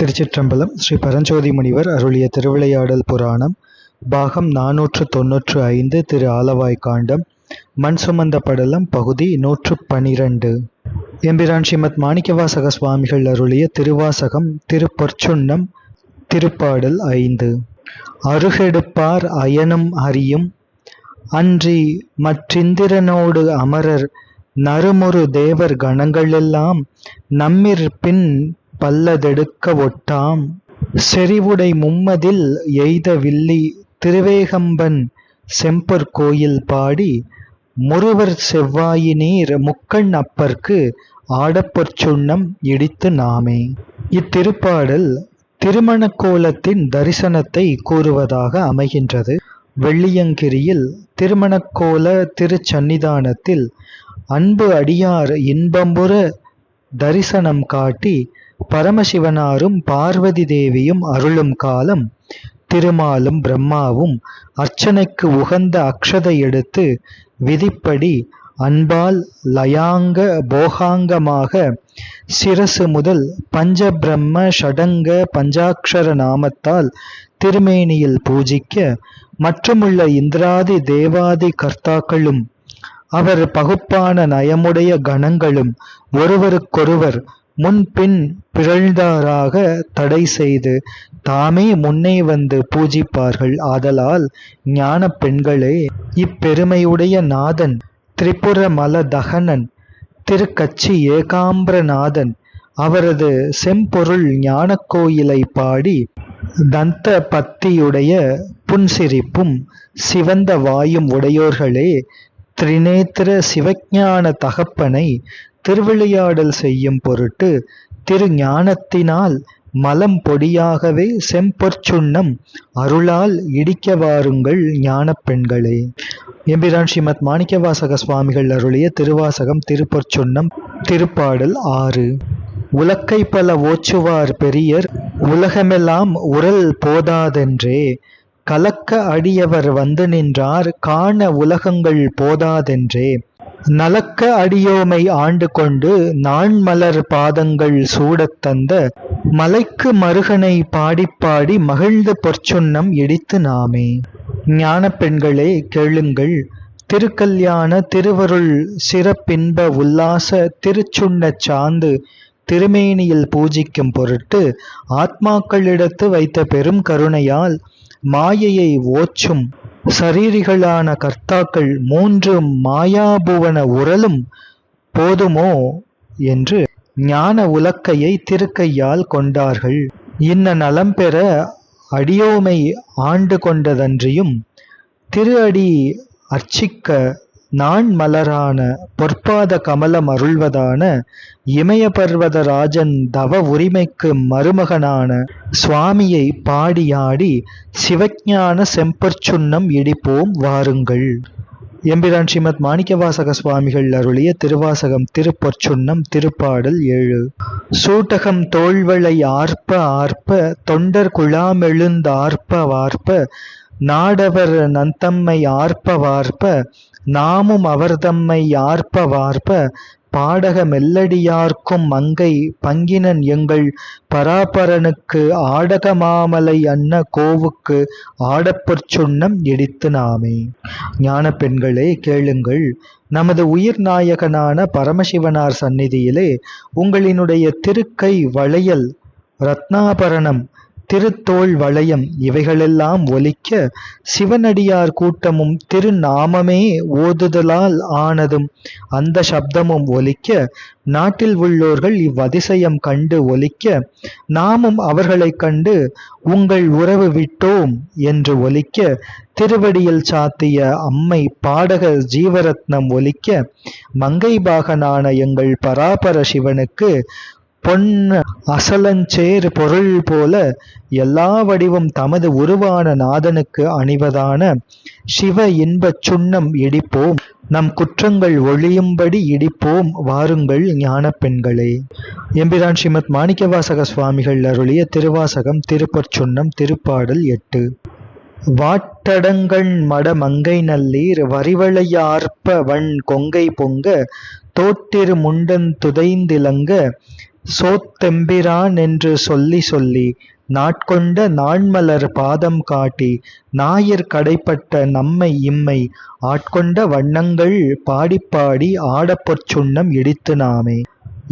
திருச்சிற்றம்பலம். ஸ்ரீ பரஞ்சோதி முனிவர் அருளிய திருவிளையாடல் புராணம் பாகம் 495 திரு ஆலவாய் காண்டம் மண் சுமந்த படலம் பகுதி 112. எம்பிரான் ஸ்ரீமத் மாணிக்கவாசக சுவாமிகள் அருளிய திருவாசகம் திருப்பொற்சுன்னம் திருப்பாடல் 5. அருகெடுப்பார் அயனும் அறியும் அன்றி மற்றிந்திரனோடு அமரர் நறுமுறு தேவர் கணங்களெல்லாம் நம்மிற் பின் பல்லதெடுக்க ஒட்டாம் செறிவுடை மும்மதில் எய்த வில்லி திருவேகம்பன் செம்பொற் கோயில் பாடி முருவர் செவ்வாயினீர் முக்கண் அப்பர்க்கு ஆடப்பொற் சுன்னம் இடித்து நாமே. இத்திருப்பாடல் திருமணக்கோலத்தின் தரிசனத்தை கூறுவதாக அமைகின்றது. வெள்ளியங்கிரியில் திருமணக்கோல திருச்சன்னிதானத்தில் அன்பு அடியார் இன்பம்புற தரிசனம் காட்டி பரமசிவனாரும் பார்வதி தேவியும் அருளும் காலம் திருமாலும் பிரம்மாவும் அர்ச்சனைக்கு உகந்த அக்ஷதை எடுத்து விதிப்படி அன்பால் லயாங்க போகாங்கமாக சிரசு முதல் பஞ்சபிரம்ம ஷடங்க பஞ்சாட்சர நாமத்தால் திருமேனியில் பூஜிக்க மற்றுமுள்ள இந்திராதி தேவாதி கர்த்தாக்களும் அவர் பகுப்பான நயமுடைய கணங்களும் ஒருவருக்கொருவர் முன்பின் பிறழ்ந்தாராக தடை செய்து தாமே முன்னே வந்து பூஜிப்பார்கள். ஆதலால் ஞான பெண்களே, இப்பெருமையுடைய நாதன் திரிபுர மல தகனன் திருக்கச்சி ஏகாம்பிரநாதன் அவரது செம்பொருள் ஞான கோயிலை பாடி தந்த பத்தியுடைய புன்சிரிப்பும் சிவந்த வாயும் உடையோர்களே, திரிநேத்திர சிவஞான தகப்பனை திருவிளையாடல் செய்யும் பொருட்டு திரு ஞானத்தினால் மலம் பொடியாகவே செம்பொற்சுன்னம் அருளால் இடிக்க வாருங்கள் ஞான பெண்களே. எம்பிரான் ஸ்ரீமத் மாணிக்கவாசக சுவாமிகள் அருளிய திருவாசகம் திருப்பொற்சுன்னம் திருப்பாடல் 6. உலக்கை பல ஓச்சுவார் பெரியர் உலகமெல்லாம் உரல் போதாதென்றே கலக்க அடியவர் வந்து நின்றார் காண உலகங்கள் போதாதென்றே நலக்க அடியோமை ஆண்டு கொண்டு நாண்மலர் பாதங்கள் சூடத் தந்த மலைக்கு மருகனை பாடிப்பாடி மகிழ்ந்து பொற்சுன்னம் இடித்து நாமே. ஞான பெண்களே கேளுங்கள். திருக்கல்யாண திருவருள் சிறப்பின்ப உல்லாச திருச்சுண்ண சாந்து திருமேனியில் பூஜிக்கும் பொருட்டு ஆத்மாக்களிடத்து வைத்த பெரும் கருணையால் மாயையை ஓச்சும் சரீரிகளான கர்த்தாக்கள் 3 மாயாபுவன உரலும் போதுமோ என்று ஞான உலக்கையை திருக்கையால் கொண்டார்கள். இன்ன நலம் பெற அடியோமை ஆண்டு கொண்டதன்றியும் திரு அடி அர்ச்சிக்க நான் மலரான பொற்பாத கமலம் அருள்வதான இமய பர்வத ராஜன் தவ உரிமைக்கு மருமகனான சுவாமியை பாடியாடி சிவஞான செம்பொற்சுன்னம் இடிப்போம் வாருங்கள். எம்பிரான் ஸ்ரீமத் மாணிக்கவாசக சுவாமிகள் அருளிய திருவாசகம் திருப்பொற்சுன்னம் திருப்பாடல் 7. சூட்டகம் தோள்வளை ஆர்ப்ப ஆர்ப்ப தொண்டர் குழாமெழுந்த ஆர்ப்ப வார்ப்ப நாடவர் நந்தம்மை ஆர்ப்ப வார்ப்ப நாமும் அவர்தம்மை ஆர்ப்ப வார்ப்ப பாடக மெல்லடியார்க்கும் மங்கை பங்கினன் எங்கள் பராபரனுக்கு ஆடக மாமலை அன்ன கோவுக்கு ஆடப்பொற்சுன்னம் இடித்து நாமே. ஞான பெண்களே கேளுங்கள். நமது உயிர் நாயகனான பரமசிவனார் சந்நிதியிலே உங்களினுடைய திருக்கை வளையல் ரத்னாபரணம் திருத்தோள் வளையம் இவைகளெல்லாம் ஒலிக்க சிவனடியார் கூட்டமும் திருநாமமே ஓதுதலால் ஆனதும் அந்த சப்தமும் ஒலிக்க நாட்டில் உள்ளோர்கள் இவ்வதிசயம் கண்டு ஒலிக்க நாமும் அவர்களை கண்டு உங்கள் உறவு விட்டோம் என்று ஒலிக்க திருவடியில் சாத்திய அம்மை பாடக ஜீவரத்னம் ஒலிக்க மங்கை பாகனான எங்கள் பராபர சிவனுக்கு பொன் அசலஞ்சேர் பொருள் போல எல்லா வடிவும் தமது உருவான நாதனுக்கு அணிவதான சிவ இன்பச் சுன்னம் இடிப்போம். நம் குற்றங்கள் ஒழியும்படி இடிப்போம் வாருங்கள் ஞான பெண்களே. எம்பிரான் ஸ்ரீமத் மாணிக்கவாசக சுவாமிகள் அருளிய திருவாசகம் திருப்பொற்சுன்னம் திருப்பாடல் 8. வாட்டடங்கண் மட மங்கை நல்லீர் வரிவளையார்ப்ப வண் கொங்கை பொங்க தோட்டிரு முண்டன் துதைந்திலங்க சோத்தெம்பிரான் என்று சொல்லி சொல்லி நாட்கொண்ட நாண்மலர் பாதம் காட்டி ஞாயிற் கடைப்பட்ட நம்மை இம்மை ஆட்கொண்ட வண்ணங்கள் பாடிப்பாடி ஆடப்பொற் சுண்ணம் இடித்து நாமே.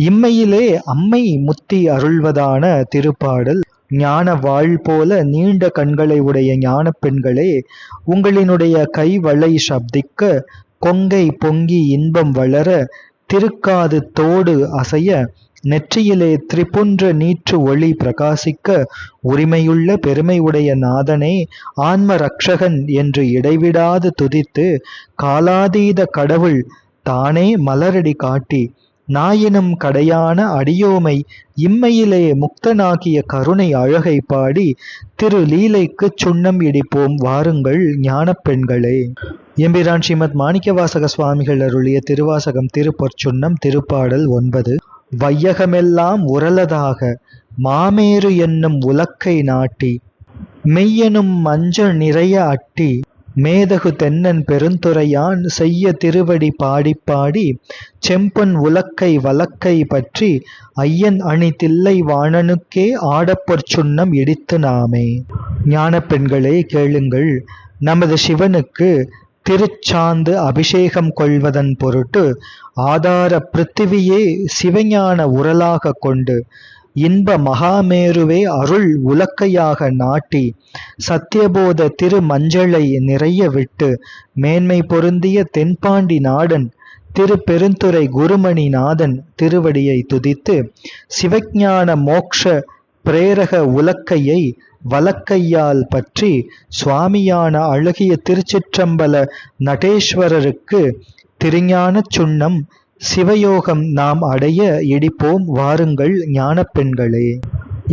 இம்மையிலே அம்மை முத்தி அருள்வதான திருப்பாடல். ஞான வாழ் போல நீண்ட கண்களை உடைய ஞான பெண்களே, உங்களினுடைய கைவளை சப்திக்க, கொங்கை பொங்கி இன்பம் வளர, திருக்காது தோடு அசைய, நெற்றியிலே திரிபுன்ற நீற்று ஒளி பிரகாசிக்க, உரிமையுள்ள பெருமை உடைய நாதனே, ஆன்ம ரக்ஷகன் என்று இடைவிடாது துதித்து, காலாதீத கடவுள் தானே மலரடி காட்டி, நாயினும் கடையான அடியோமை இம்மையிலே முக்தனாகிய கருணை அழகை பாடி திரு லீலைக்குச் சுண்ணம் இடிப்போம் வாருங்கள் ஞானப் பெண்களே. எம்பிரான் ஸ்ரீமத் மாணிக்கவாசக சுவாமிகள் அருளிய திருவாசகம் திருப்பொற்சுண்ணம் திருப்பாடல் 9. வையகமெல்லாம் உரலதாக மாமேறு என்னும் உலக்கை நாட்டி, மெய்யெனும் மஞ்சள் நிறைய அட்டி, மேதகு தென்னன் பெருந்துரையான் செய்ய திருவடி பாடிப்பாடி, செம்பொன் உலக்கை வலக்கை பற்றி, ஐயன் அணி தில்லை வாணனுக்கே ஆடப்பொற் சுண்ணம் இடித்து நாமே. ஞான பெண்களே கேளுங்கள். நமது சிவனுக்கு திருச்சாந்து அபிஷேகம் கொள்வதன் பொருட்டு ஆதார பிருத்திவியே சிவஞான உரலாக கொண்டு, இன்ப மகாமேருவே அருள் உலக்கையாக நாட்டி, சத்தியபோத திரு மஞ்சளை நிறைய விட்டு, மேன்மை பொருந்திய தென்பாண்டி நாடன் திரு பெருந்துறை குருமணி நாதன் திருவடியை துதித்து, சிவஞான மோக்ஷ பிரேரக உலக்கையை வலக்கையால் பற்றி, சுவாமியான அழகிய திருச்சிற்றம்பல நடேஸ்வரருக்கு திருஞானச் சுண்ணம் சிவயோகம் நாம் அடைய இடிப்போம் வாருங்கள் ஞானப் பெண்களே.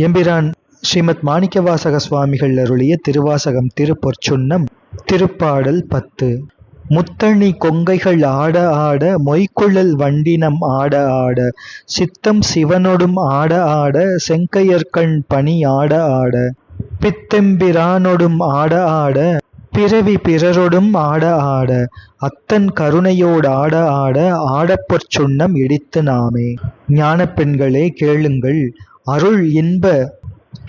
எம்பிரான் ஸ்ரீமத் மாணிக்கவாசக சுவாமிகள் அருளிய திருவாசகம் திருப்பொற்சுண்ணம் திருப்பாடல் 10. முத்தணி கொங்கைகள் ஆட ஆட, மொய்க்குழல் வண்டினம் ஆட ஆட, சித்தம் சிவனொடும் ஆட ஆட, செங்கையர்கண் பணி ஆட ஆட, பித்தெம்பிரானொடும் ஆட ஆட, பிறவி பிறரொடும் ஆட ஆட, அத்தன் கருணையோடு ஆட ஆட ஆடப்பொற் சுண்ணம் இடித்து நாமே. ஞான பெண்களே கேளுங்கள். அருள் இன்ப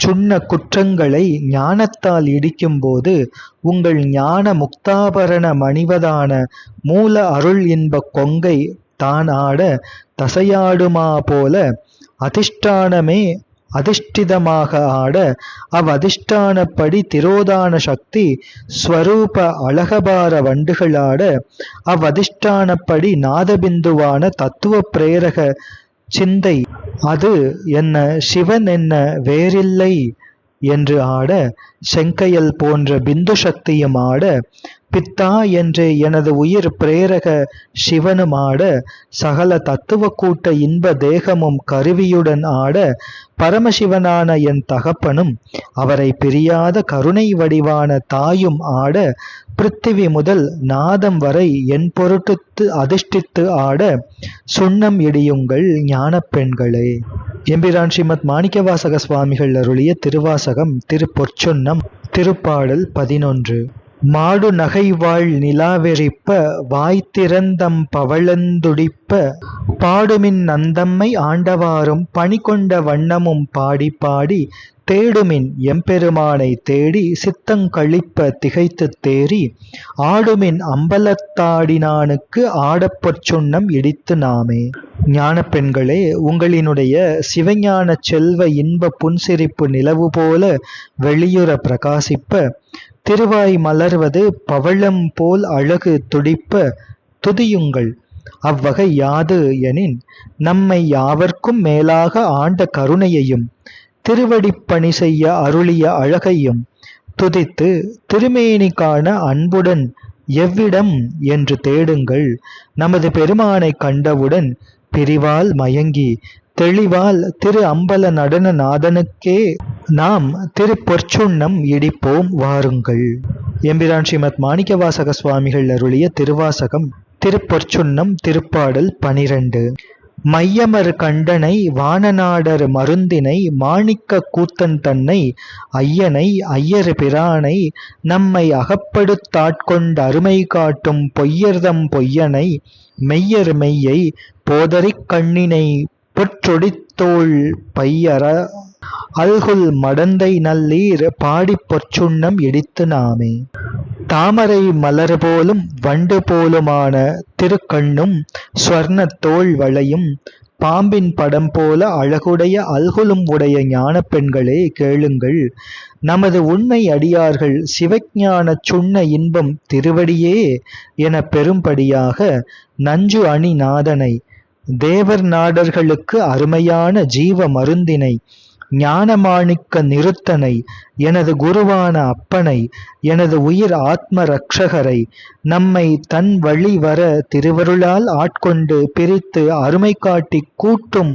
சுண்ண குற்றங்களை ஞானத்தால் இடிக்கும்போது உங்கள் ஞான முக்தாபரண மணிவதான மூல அருள் இன்ப கொங்கை தான் ஆட தசையாடுமா போல அதிஷ்டானமே அதிஷ்டிதமாக ஆட, அதிஷ்டானப்படி திரோதான சக்தி ஸ்வரூப அழகபார வண்டுகள் ஆட, அதிஷ்டானப்படி நாதபிந்துவான தத்துவ பிரேரக சிந்தை அது என்ன சிவன் என்ன வேறில்லை என்று ஆட, செங்கையல் போன்ற பிந்து சக்தியும் ஆட, பித்தா என்றே எனது உயிர் பிரேரக சிவனும் ஆட, சகல தத்துவ கூட்ட இன்ப தேகமும் கருவியுடன் ஆட, பரமசிவனான என் தகப்பனும் அவரை பிரியாத கருணை வடிவான தாயும் ஆட, பிருத்திவி முதல் நாதம் வரை என் பொருட்டு அதிஷ்டித்து ஆட, சுண்ணம் இடியுங்கள் ஞான பெண்களே. எம்பிரான் ஸ்ரீமத் மாணிக்கவாசக சுவாமிகள் அருளிய திருவாசகம் திருப்பொற்சுண்ணம் திருப்பாடல் 11. மாடு நகைவாழ் நிலாவெறிப்ப, வாய்த்திறந்தம் பவளந்துடிப்ப, பாடுமின் நந்தம்மை ஆண்டவாறும் பணிகொண்ட வண்ணமும் பாடி பாடி, தேடுமின் எம்பெருமானை தேடி சித்தங்களிப்ப திகைத்து தேறி, ஆடுமின் அம்பலத்தாடினானுக்கு ஆடப்பொற் சுண்ணம் இடித்து நாமே. ஞான பெண்களே, உங்களினுடைய சிவஞான செல்வ இன்ப புன்சிரிப்பு நிலவு போல வெளியுற பிரகாசிப்ப, திருவாய் மலர்வது பவளம் போல் அழகு துடிப்ப, துதியுங்கள். அவ்வகை யாது எனின், நம்மை யாவர்க்கும் மேலாக ஆண்ட கருணையையும் திருவடிப்பணி செய்ய அருளிய அழகையும் துதித்து திருமேனி காண அன்புடன் எவ்விடம் என்று தேடுங்கள். நமது பெருமானை கண்டவுடன் பிரிவால் மயங்கி தெளிவால் திரு அம்பல நடன நாதனுக்கே நாம் திருப்பொற்சுண்ணம் இடிப்போம் வாருங்கள். எம்பிரான் ஸ்ரீமத் மாணிக்கவாசக சுவாமிகள் அருளிய திருவாசகம் திருப்பொற்சுண்ணம் திருப்பாடல் 12. மையமர் கண்டனை வானநாடர் மருந்தினை மாணிக்க கூத்தன் தன்னை, ஐயனை ஐயர் பிரானை நம்மை அகப்படுத்தாட்கொண்ட அருமை காட்டும் பொய்யர்தம் பொய்யனை, மெய்யர் மெய்யை போதரிக் கண்ணினை பொற்றொடித்த இடித்தோள் பையற அல்குல் மடந்தை நல்லீர் பாடிப் பொற்சுண்ணம் இடித்து நாமே. தாமரை மலர் போலும் வண்டு போலுமான திருக்கண்ணும் ஸ்வர்ணத் தோள் வளையும் பாம்பின் படம் போல அழகுடைய அல்குலும் உடைய ஞானப் பெண்களே கேளுங்கள். நமது உண்மை அடியார்கள் சிவஞானச் சுண்ண இன்பம் திருவடியே என பெரும்படியாக நஞ்சு அணி நாதனை, தேவர் நாடர்களுக்கு அருமையான ஜீவ மருந்தினை, ஞானமாணிக்க நிருத்தனை, எனது குருவான அப்பனை, எனது உயிர் ஆத்ம ரக்ஷகரை, நம்மை தன் வழி வர திருவருளால் ஆட்கொண்டு பிரித்து அருமை காட்டி கூட்டும்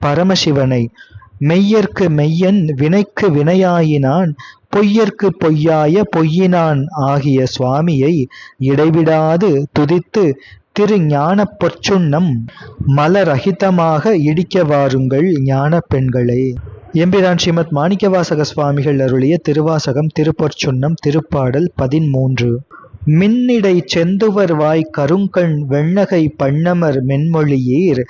பரமசிவனை, மெய்யர்க்கு மெய்யன் வினைக்கு வினையாயினான் பொய்யர்க்கு பொய்யாய பொய்யினான் ஆகிய சுவாமியை இடைவிடாது துதித்து திரு ஞானப் பொற்சுண்ணம் மலரகிதமாக இடிக்க வாருங்கள் ஞான பெண்களே. எம்பிரான் ஸ்ரீமத் மாணிக்கவாசக சுவாமிகள் அருளிய திருவாசகம் திருப்பொற்சுண்ணம் திருப்பாடல் 13. மின்னிடை செந்துவர் வாய் கருங்கண் வெண்ணகை பண்ணமர் மென்மொழியீர்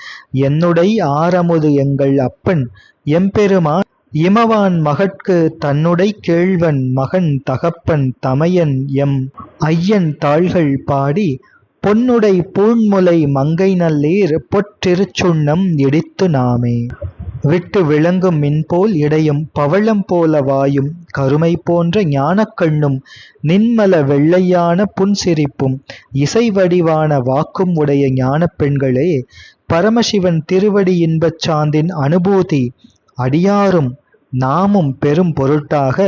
என்னுடை ஆரமுது எங்கள் அப்பன் எம்பெருமான் இமவான் மகட்கு தன்னுடை கேள்வன் மகன் தகப்பன் தமையன் எம் ஐயன் தாள்கள் பாடி பொன்னுடை பூண்முலை மங்கை நல்லீர் பொற்றிருச்சுண்ணம் இடித்து நாமே. விட்டு விளங்கும் மின்போல் இடையும் பவளம் போல வாயும் கருமை போன்ற ஞானக்கண்ணும் நின்மல வெள்ளையான புன்சிரிப்பும் இசை வடிவான வாக்கும் உடைய ஞான பெண்களே, பரமசிவன் திருவடி இன்பச் சாந்தின் அனுபூதி அடியாரும் நாமும் பெரும் பொருட்டாக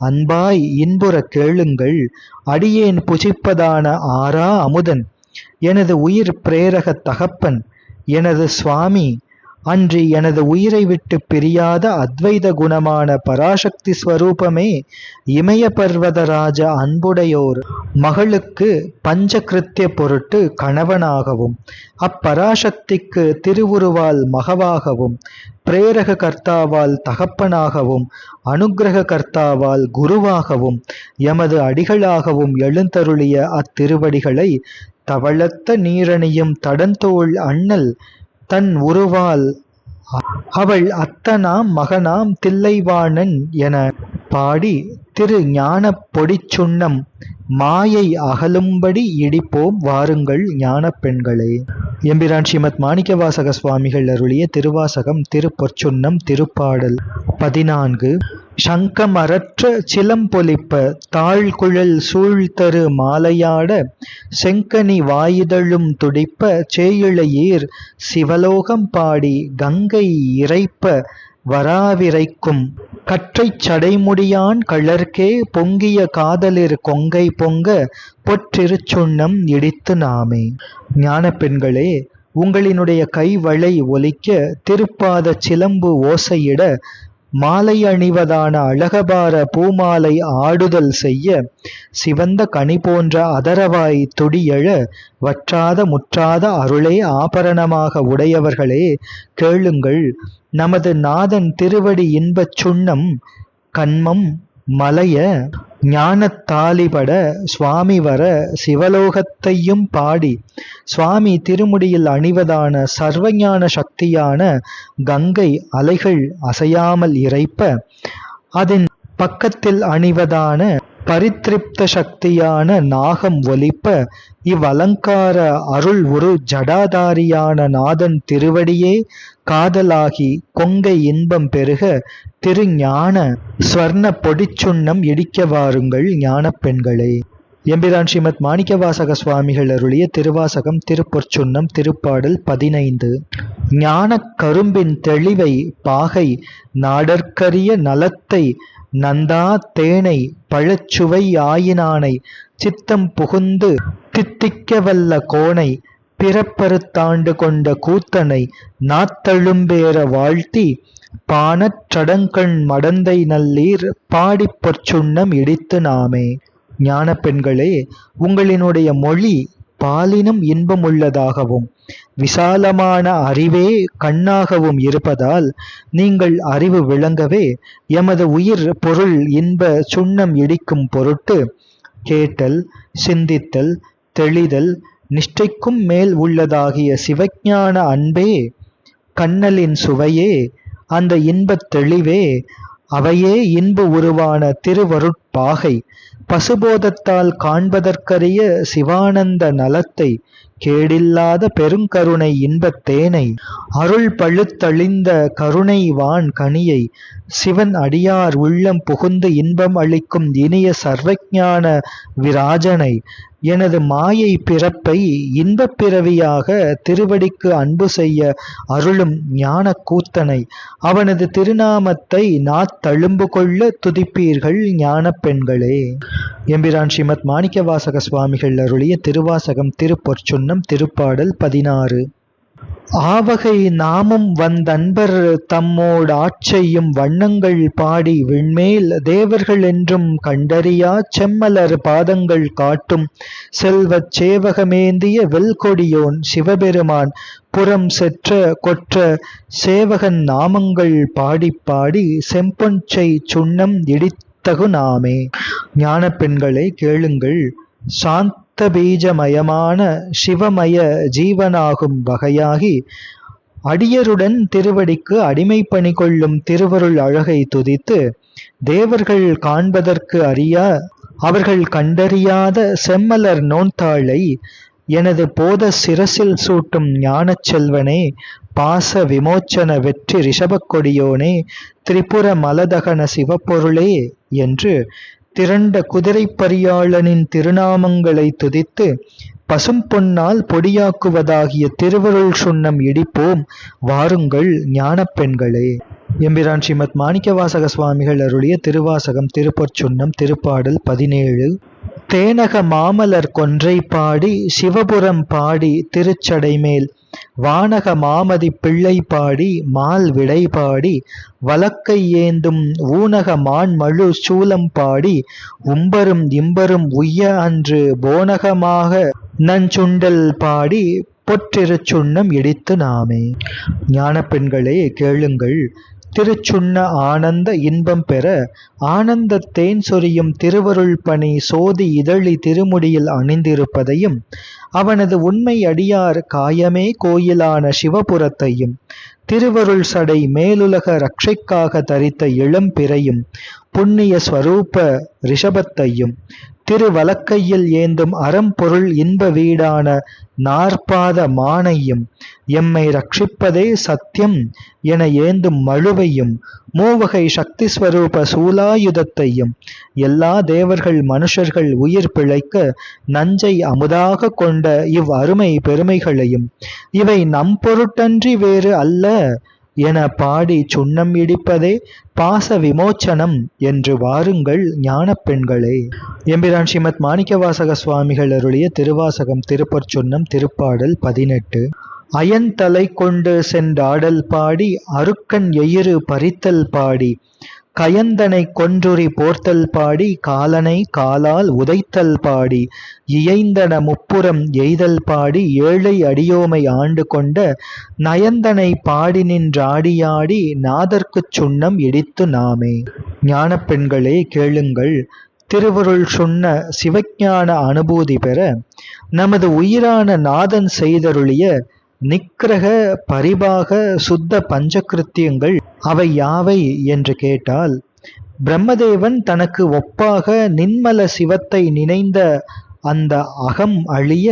அன்பாய் இன்புற கேளுங்கள். அடியேன் புசிப்பதான ஆரா அமுதன் எனது உயிர் பிரேரக தகப்பன் எனது சுவாமி அன்றி எனது உயிரை விட்டு பிரியாத அத்வைத குணமான பராசக்தி ஸ்வரூபமே இமய பர்வதராஜ அன்புடையோர் மகளுக்கு பஞ்சகிருத்திய பொருட்டு கணவனாகவும் அப்பராசக்திக்கு திருவுருவால் மகவாகவும் பிரேரக கர்த்தாவால் தகப்பனாகவும் அனுக்கிரக கர்த்தாவால் குருவாகவும் எமது அடிகளாகவும் எழுந்தருளிய அத்திருவடிகளை தவளத்த நீரணியும் தடந்தோள் அண்ணல் தன் உருவால் அவள் அத்தனாம் மகனாம் தில்லைவாணன் என பாடி திரு ஞான பொடிச்சுண்ணம் மாயை அகலும்படி இடிப்போம் வாருங்கள் ஞான பெண்களே. எம்பிரான் ஸ்ரீமத் மாணிக்கவாசக சுவாமிகள் அருளிய திருவாசகம் திருப்பொற்சுண்ணம் திருப்பாடல் 14. சங்கமரற்ற சிலம்பொலிப்ப தாழ்குழல் சூழ்தரு மாலையாட செங்கனி வாயுதழும் துடிப்ப சேயிழையீர் சிவலோகம் பாடி கங்கை இறைப்ப வராவிரைக்கும் கற்றைச் சடைமுடியான் கழற்கே பொங்கிய காதலிர் கொங்கை பொங்க பொற்றிருச்சுண்ணம் இடித்து நாமே. ஞான பெண்களே, உங்களினுடைய கைவளை ஒலிக்க திருப்பாத சிலம்பு ஓசையிட மாலை அணிவதான அழகபார பூமாலை ஆடுதல் செய்ய சிவந்த கனி போன்ற அதரவாய் துடியழ வற்றாத முற்றாத அருளே ஆபரணமாக உடையவர்களே கேளுங்கள். நமது நாதன் திருவடி இன்பச் சுண்ணம் கண்மம் மலைய ஞானத்தாலிபட சுவாமி வர சிவலோகத்தையும் பாடி சுவாமி திருமுடியில் அணிவதான சர்வஞான சக்தியான கங்கை அலைகள் அசையாமல் இறைப்ப அதன் பக்கத்தில் அணிவதான பரித்ரிப்த சக்தியான நாகம் ஒலிப்ப இவ்வலங்கார அருள் ஒரு ஜடாதாரியான நாதன் திருவடியே காதலாகி கொங்கை இன்பம் பெருக திருஞான ஸ்வர்ண பொடிச்சுண்ணம் இடிக்க வாருங்கள் ஞான பெண்களே. எம்பிரான் ஸ்ரீமத் மாணிக்கவாசக சுவாமிகள் அருளிய திருவாசகம் திருப்பொற்சுண்ணம் திருப்பாடல் 15. ஞானக் கரும்பின் தெளிவை பாகை நாடற்கரிய நலத்தை நந்தா தேனை பழச்சுவை ஆயினானை சித்தம் புகுந்து தித்திக்கவல்ல கோனை பிறப்பறுத்தாண்டு கொண்ட கூத்தனை நாத்தழும்பேற வாழ்த்தி பானச் சடங்கண் மடந்தை நல்லீர் பாடிப் பொற்சுண்ணம் இடித்து நாமே. ஞான பெண்களே, உங்களினுடைய மொழி பாலினும் இன்பமுள்ளதாகவும் விசாலமான அறிவே கண்ணாகவும் இருப்பதால் நீங்கள் அறிவு விளங்கவே எமது உயிர் பொருள் இன்ப சுண்ணம் இடிக்கும் பொருட்டு கேட்டல் சிந்தித்தல் தெளிதல் நிஷ்டைக்கும் மேல் உள்ளதாகிய சிவஞான அன்பே கண்ணலின் சுவையே, அந்த இன்பத் தெளிவே, அவையே இன்பு உருவான திருவருட்பாகை, பசுபோதத்தால் காண்பதற்கரிய சிவானந்த நலத்தை, கேடில்லாத பெருங்கருணை இன்பத் தேனை, அருள் பழுத்தழிந்த கருணை வான் கனியை, சிவன் அடியார் உள்ளம் புகுந்து இன்பம் அளிக்கும் இனிய சர்வஞான விராஜனை, எனது மாயை பிறப்பை இன்பப் பிறவியாக திருவடிக்கு அன்பு செய்ய அருளும் ஞான கூத்தனை, அவனது திருநாமத்தை நாத்தழும்பு கொள்ள துதிப்பீர்கள் ஞான பெண்களே. எம்பிரான் ஸ்ரீமத் மாணிக்கவாசக சுவாமிகள் அருளிய திருவாசகம் திருப்பொற்சுன்னம் திருப்பாடல் 16. ஆவகை நாமும் வந்தன்பர் தம்மோடு ஆட்செய்யும் வண்ணங்கள் பாடி விண்மேல் தேவர்கள் என்றும் கண்டறியா செம்மலர் பாதங்கள் காட்டும் செல்வச் சேவகமேந்திய வெல்கொடியோன் சிவபெருமான் புறம் செற்ற கொற்ற சேவகன் நாமங்கள் பாடி பாடி செம்பொன்சை சுண்ணம் இடித்தகு நாமே. ஞான பெண்களை கேளுங்கள். சாந்த பீஜமயமான சிவமய ஜீவனாகும் வகையாகி அடியருடன் திருவடிக்கு அடிமை பணி கொள்ளும் திருவருள் அழகை துதித்து, தேவர்கள் காண்பதற்கு அறியா அவர்கள் கண்டறியாத செம்மலர் நோன்தாளை எனது போத சிரசில் சூட்டும் ஞானச் செல்வனே, பாச விமோச்சன வெற்றி ரிஷபக் கொடியோனே, திரிபுர மலதகன சிவப்பொருளே என்று திரண்ட குதிரை பரியாளனின் திருநாமங்களை துதித்து பசும் பொன்னால் பொடியாக்குவதாகிய திருவருள் சுண்ணம் இடிப்போம் வாருங்கள் ஞான பெண்களே. எம்பிரான் ஸ்ரீமத் மாணிக்கவாசக சுவாமிகள் அருளிய திருவாசகம் திருப்பொற்சுன்னம் திருப்பாடல் 17. தேனக மாமலர் கொன்றை பாடி சிவபுரம் பாடி திருச்சடைமேல், வானக மாமதி பிள்ளை பாடி மால் விடை பாடி வலக்கை ஏந்தும் ஊனக மான்மழு சூலம் பாடி, உம்பரும் இம்பரும் உய்ய அன்று போனகமாக நஞ்சுண்டல் பாடி பொற்றிருச்சுண்ணம் இடித்து நாமே. ஞான பெண்களே கேளுங்கள். திருச்சுண்ண ஆனந்த இன்பம் பெற ஆனந்தத்தேன் சொரியும் திருவருள் பணி சோதி இதழி திருமுடியில் அணிந்திருப்பதையும், அவனது உண்மை அடியார் காயமே கோயிலான சிவபுரத்தையும், திருவருள் சடை மேலுலக ரட்சைக்காக தரித்த இளம்பிறையும், புண்ணிய ஸ்வரூப ரிஷபத்தையும், திருவலக்கையில் ஏந்தும் அறம்பொருள் இன்ப வீடான நாற்பாத மானையும், எம்மை ரட்சிப்பதே சத்தியம் என ஏந்தும் மழுவையும், மூவகை சக்தி ஸ்வரூப சூலாயுதத்தையும், எல்லா தேவர்கள் மனுஷர்கள் உயிர் பிழைக்க நஞ்சை அமுதாக கொண்ட இவ் அருமை பெருமைகளையும், இவை நம் பொருட்டன்றி வேறு அல்ல என பாடி சுண்ணம் இடிப்பதே பாச விமோச்சனம் என்று வாருங்கள் ஞான பெண்களே. எம்பிரான் ஸ்ரீமத் மாணிக்கவாசக சுவாமிகள் அருளிய திருவாசகம் திருப்பொற்சுன்னம் திருப்பாடல் 18. அயன்தலை கொண்டு சென்றாடல் பாடி அருக்கன் எயிறு பறித்தல் பாடி, கயந்தனை கொன்றுரி போர்த்தல் பாடி காலனை காலால் உதைத்தல் பாடி, இயைந்தன முப்புறம் எய்தல் பாடி ஏழை அடியோமை ஆண்டு கொண்ட நயந்தனை பாடி நின்றாடியாடி நாதர்க்குச் சுண்ணம் இடித்து நாமே. ஞான பெண்களே கேளுங்கள். திருவருள் சொன்ன சிவஞான அனுபூதி பெற நமது உயிரான நாதன் செய்தருளிய நிக்கிரக பரிபாக சுத்த பஞ்சகிருத்தியங்கள் அவை யாவை என்று கேட்டால், பிரம்மதேவன் தனக்கு ஒப்பாக நின்மல சிவத்தை நினைந்த அந்த அகம் அழிய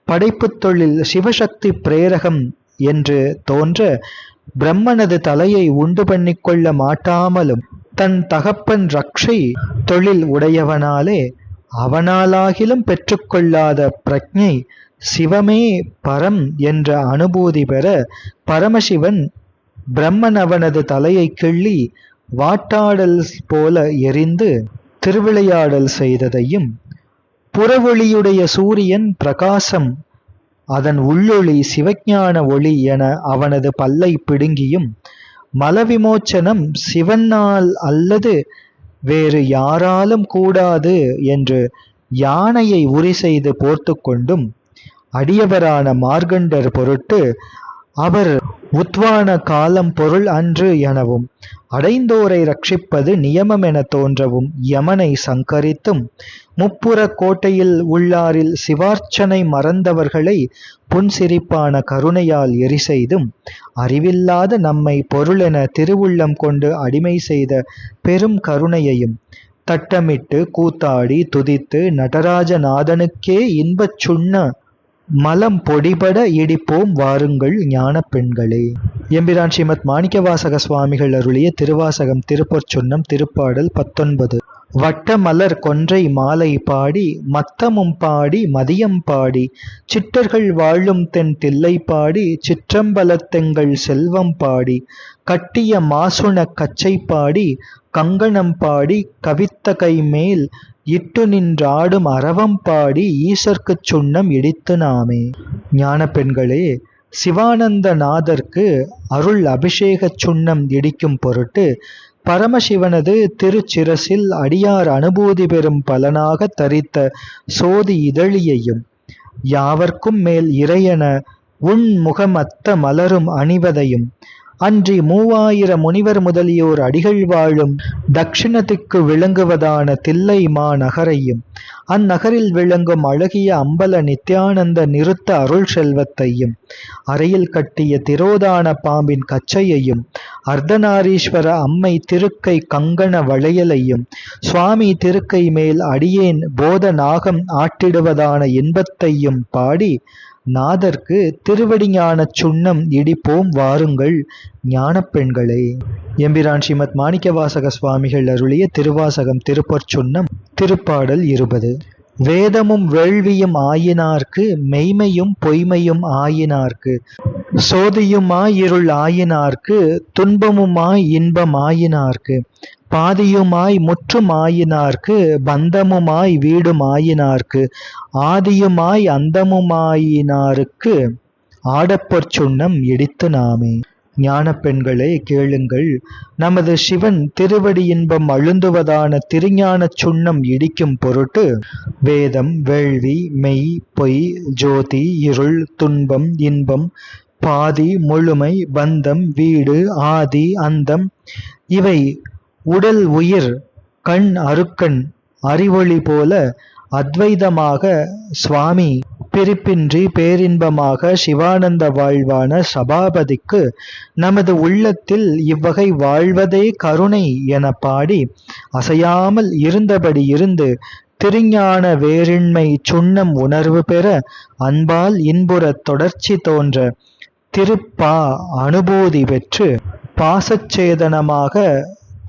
படைப்புத் தொழில் சிவசக்தி பிரேரகம் என்று தோன்ற, பிரம்மனது தலையை உண்டு பண்ணிக்கொள்ள மாட்டாமலும் தன் தகப்பன் ரக்ஷை தொழில் உடையவனாலே அவனாலாகிலும் பெற்றுக்கொள்ளாத பிரக்ஞை சிவமே பரம் என்ற அனுபூதி பெற, பரமசிவன் பிரம்மன் அவனது தலையை கிள்ளி வாட்டாடல் போல எரிந்து திருவிளையாடல் செய்ததையும், புறவொளியுடைய சூரியன் பிரகாசம் அதன் உள்ளொளி சிவஞான ஒளி என அவனது பல்லை பிடுங்கியும், மலவிமோச்சனம் சிவனால் அல்லது வேறு யாராலும் கூடாது என்று யானையை உரி செய்து போர்த்து கொண்டும், அடியவரான மார்கண்டர் பொருட்டு அவர் உத்வான காலம் பொருள் அன்று எனவும் அடைந்தோரை ரட்சிப்பது நியமம் என தோன்றவும் யமனை சங்கரித்தும் முப்புறக் கோட்டையில் உள்ளாரில் சிவார்ச்சனை மறந்தவர்களை புன்சிரிப்பான கருணையால் எரி செய்தும் அறிவில்லாத நம்மை பொருளென திருவுள்ளம் கொண்டு அடிமை செய்த பெரும் கருணையையும் தட்டமிட்டு கூத்தாடி துதித்து நடராஜநாதனுக்கே இன்பச் சுண்ண மலம் பொடிபட இடிப்போம் வாருங்கள் ஞான பெண்களே. எம்பிரான் ஸ்ரீமத் மாணிக்கவாசக சுவாமிகள் அருளிய திருவாசகம் திருப்பொற்சுன்னம் திருப்பாடல் 19. வட்ட மலர் கொன்றை மாலை பாடி மத்தமும் பாடி மதியம் பாடி சிட்டர்கள் வாழும் தென் தில்லை பாடி சிற்றம்பலத்தெங்கள் செல்வம் பாடி கட்டிய மாசுண கச்சை பாடி கங்கணம் பாடி கவித்த கை மேல் இட்டு நின்றாடும் அரவம் பாடி ஈசர்க்குச் சுண்ணம் இடித்து நாமே. ஞான பெண்களே, சிவானந்தநாதர்க்கு அருள் அபிஷேகச் சுண்ணம் இடிக்கும் பொருட்டு பரமசிவனது திருச்சிரசில் அடியார் அனுபூதி பெறும் பலனாக தரித்த சோதி இதழியையும் யாவர்க்கும் மேல் இறையென உன்முகமத்த மலரும் அணிவதையும் அன்றி 3000 முனிவர் முதலியோர் அடிகள் வாழும் தட்சிணத்திற்கு விளங்குவதான தில்லை மாநகரையும் அந்நகரில் விளங்கும் அழகிய அம்பல நித்யானந்த நிறுத்த அருள் செல்வத்தையும் அறையில் கட்டிய திரோதான பாம்பின் கச்சையையும் அர்த்தநாரீஸ்வர அம்மை திருக்கை கங்கண வளையலையும் சுவாமி திருக்கை மேல் அடியேன் போத நாகம் ஆட்டிடுவதான இன்பத்தையும் பாடி நாதர்க்கு திருவடி ஞான சுண்ணம் இடிப்போம் வாருங்கள் ஞான பெண்களே. எம்பிரான் ஸ்ரீமத் மாணிக்கவாசக சுவாமிகள் அருளிய திருவாசகம் திருப்பொற்சுன்னம் திருப்பாடல் 20. வேதமும் வேள்வியும் ஆயினார்க்கு மெய்மையும் பொய்மையும் ஆயினார்க்கு சோதியுமாய் இருள் ஆயினார்க்கு துன்பமுமாய் இன்பம் ஆயினார்க்கு பாதியுமாய் முற்றும் ஆயினார்க்கு பந்தமுமாய் வீடும் ஆயினார்க்கு ஆதியுமாய் அந்தமுமாயினாருக்கு ஆடப்பொற் சுண்ணம் இடித்து நாமே. ஞான பெண்களே, கேளுங்கள். நமது சிவன் திருவடி இன்பம் அழுந்துவதான திருஞான சுண்ணம் இடிக்கும் பொருட்டு வேதம், வேள்வி, மெய், பொய், ஜோதி, இருள், துன்பம், இன்பம், பாதி, முழுமை, பந்தம், வீடு, ஆதி, அந்தம் இவை உடல் உயிர் கண் அருக்கண் அறிவொளி போல அத்வைதமாக சுவாமி பிரிப்பின்றி பேரின்பமாக சிவானந்த வாழ்வான சபாபதிக்கு நமது உள்ளத்தில் இவ்வகை வாழ்வதே கருணை என பாடி அசையாமல் இருந்தபடி இருந்து திருஞான வேரின்மை சுண்ணம் உணர்வு பெற அன்பால் இன்புற தொடர்ச்சி தோன்ற திருப்பா அனுபூதி பெற்று பாசச்சேதனமாக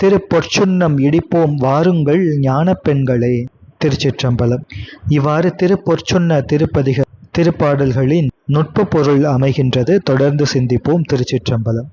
திருப்பொற்சுன்னம் இடிப்போம் வாருங்கள் ஞான பெண்களே. திருச்சிற்றம்பலம். இவ்வாறு திருப்பொற்சுன்ன திருப்பதிக திருப்பாடல்களின் நுட்ப பொருள் அமைகின்றது. தொடர்ந்து சிந்திப்போம். திருச்சிற்றம்பலம்.